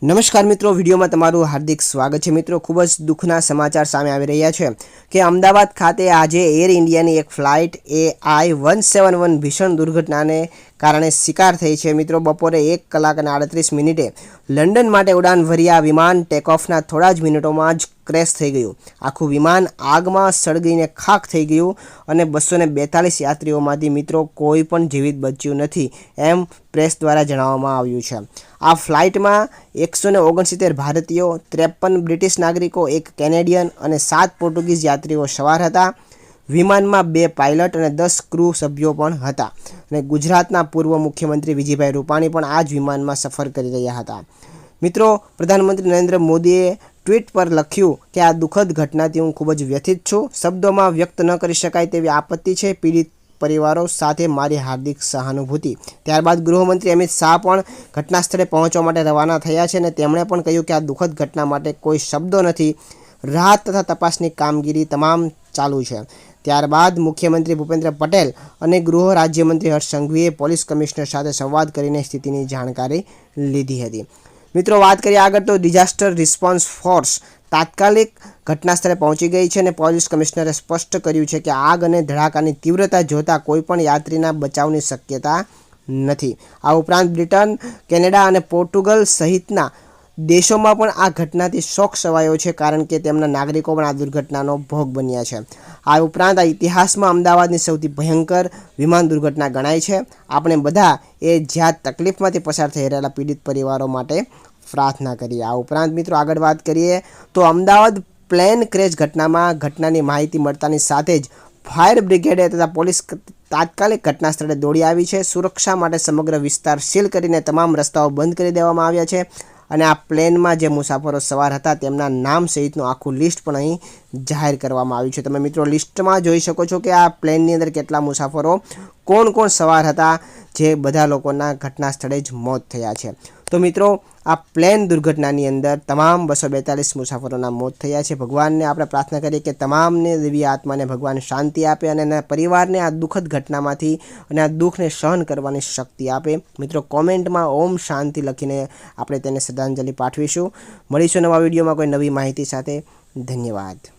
નમસ્કાર મિત્રો, વિડીયોમાં તમારું હાર્દિક સ્વાગત છે। મિત્રો, ખૂબ જ દુઃખના સમાચાર સામે આવી રહ્યા છે કે અમદાવાદ ખાતે આજે એર ઇન્ડિયાની એક ફ્લાઇટ AI-171 ભીષણ દુર્ઘટનાને કારણે શિકાર થઈ છે। મિત્રો, બપોરે 1 કલાક અને 38 મિનિટે લંડન માટે ઉડાન ભરી આ વિમાન ટેકઓફના થોડા જ મિનિટોમાં જ ક્રેશ થઈ ગયું। આખું વિમાન આગમાં સળગીને ખાખ થઈ ગયું અને 242 યાત્રીઓમાંથી મિત્રો કોઈ પણ જીવિત બચ્યું નથી, એમ પ્રેસ દ્વારા જણાવવામાં આવ્યું છે। આ ફ્લાઇટમાં 169 ભારતીયો, 53 બ્રિટિશ નાગરિકો, 1 કેનેડિયન અને 7 પોર્ટુગીઝ યાત્રીઓ સવાર હતા। વિમાનમાં 2 પાયલટ અને 10 ક્રૂ સભ્યો પણ હતા અને ગુજરાતના પૂર્વ મુખ્યમંત્રી વિજયભાઈ રૂપાણી પણ આ જ વિમાનમાં સફર કરી રહ્યા હતા। મિત્રો, પ્રધાનમંત્રી નરેન્દ્ર મોદીએ ટ્વીટ પર લખ્યું કે આ દુઃખદ ઘટનાથી હું ખૂબ જ વ્યથિત છું। શબ્દોમાં વ્યક્ત ન કરી શકાય તેવી આપત્તિ છે। પીડિત પરિવારો સાથે મારી હાર્દિક સહાનુભૂતિ। ત્યારબાદ ગૃહમંત્રી અમિત શાહ પણ ઘટના સ્થળે પહોંચવા માટે રવાના થયા છે અને તેમણે પણ કહ્યું કે આ દુઃખદ ઘટના માટે કોઈ શબ્દો નથી। રાહત તથા તપાસની કામગીરી તમામ ચાલુ છે। ત્યારબાદ મુખ્યમંત્રી ભૂપેન્દ્ર પટેલ અને ગૃહ રાજ્યમંત્રી હર્ષ સંઘવીએ પોલીસ કમિશનર સાથે સંવાદ કરીને સ્થિતિની જાણકારી લીધી હતી। મિત્રો, વાત કરીએ આગળ તો ડિઝાસ્ટર રિસ્પોન્સ ફોર્સ તાત્કાલિક ઘટના સ્થળે પહોંચી ગઈ છે અને પોલીસ કમિશનરે સ્પષ્ટ કર્યું છે કે આગ અને ધડાકાની તીવ્રતા જોતા કોઈપણ યાત્રીના બચાવની શક્યતા નથી। આ ઉપરાંત બ્રિટન, કેનેડા અને પોર્ટુગલ સહિતના દેશોમાં પણ આ ઘટનાથી શોક છવાયો છે, કારણ કે તેમના નાગરિકો પણ આ દુર્ઘટનાનો ભોગ બન્યા છે। આ ઉપરાંત આ ઇતિહાસમાં અમદાવાદની સૌથી ભયંકર વિમાન દુર્ઘટના ગણાય છે। આપણે બધા જ્યાં તકલીફમાંથી પસાર થઈ રહેલા પીડિત પરિવારો માટે પ્રાર્થના કરીએ। આ ઉપરાંત મિત્રો આગળ વાત કરીએ તો અમદાવાદ પ્લેન ક્રેશ ઘટનાની માહિતી મળતાની સાથે જ ફાયર બ્રિગેડ તથા પોલીસ તાત્કાલિક ઘટના સ્થળે દોડી આવી છે। સુરક્ષા માટે સમગ્ર વિસ્તાર સીલ કરીને તમામ રસ્તાઓ બંધ કરી દેવામાં આવ્યા છે અને આ પ્લેનમાં જે મુસાફરો સવાર હતા તેમના નામ સહિતનું આખું લિસ્ટ પણ અહીં જાહેર કરવામાં આવ્યું છે। તમે મિત્રો લિસ્ટમાં જોઈ શકો છો કે આ પ્લેનની અંદર કેટલા મુસાફરો કોણ સવાર હતા, જે બધા લોકોના ઘટના સ્થળે જ મોત થયા છે। તો મિત્રો, આ પ્લેન દુર્ઘટનાની અંદર તમામ 242 મુસાફરોના મોત થયા છે। ભગવાનને આપણે પ્રાર્થના કરીએ કે તમામને દિવ્ય આત્માને ભગવાન શાંતિ આપે અને એના પરિવારને આ દુઃખદ ઘટનામાંથી અને આ દુઃખને સહન કરવાની શક્તિ આપે। મિત્રો, કોમેન્ટમાં ઓમ શાંતિ લખીને આપણે તેને શ્રદ્ધાંજલિ પાઠવીશું। મળીશું નવા વિડીયોમાં કોઈ નવી માહિતી સાથે। ધન્યવાદ।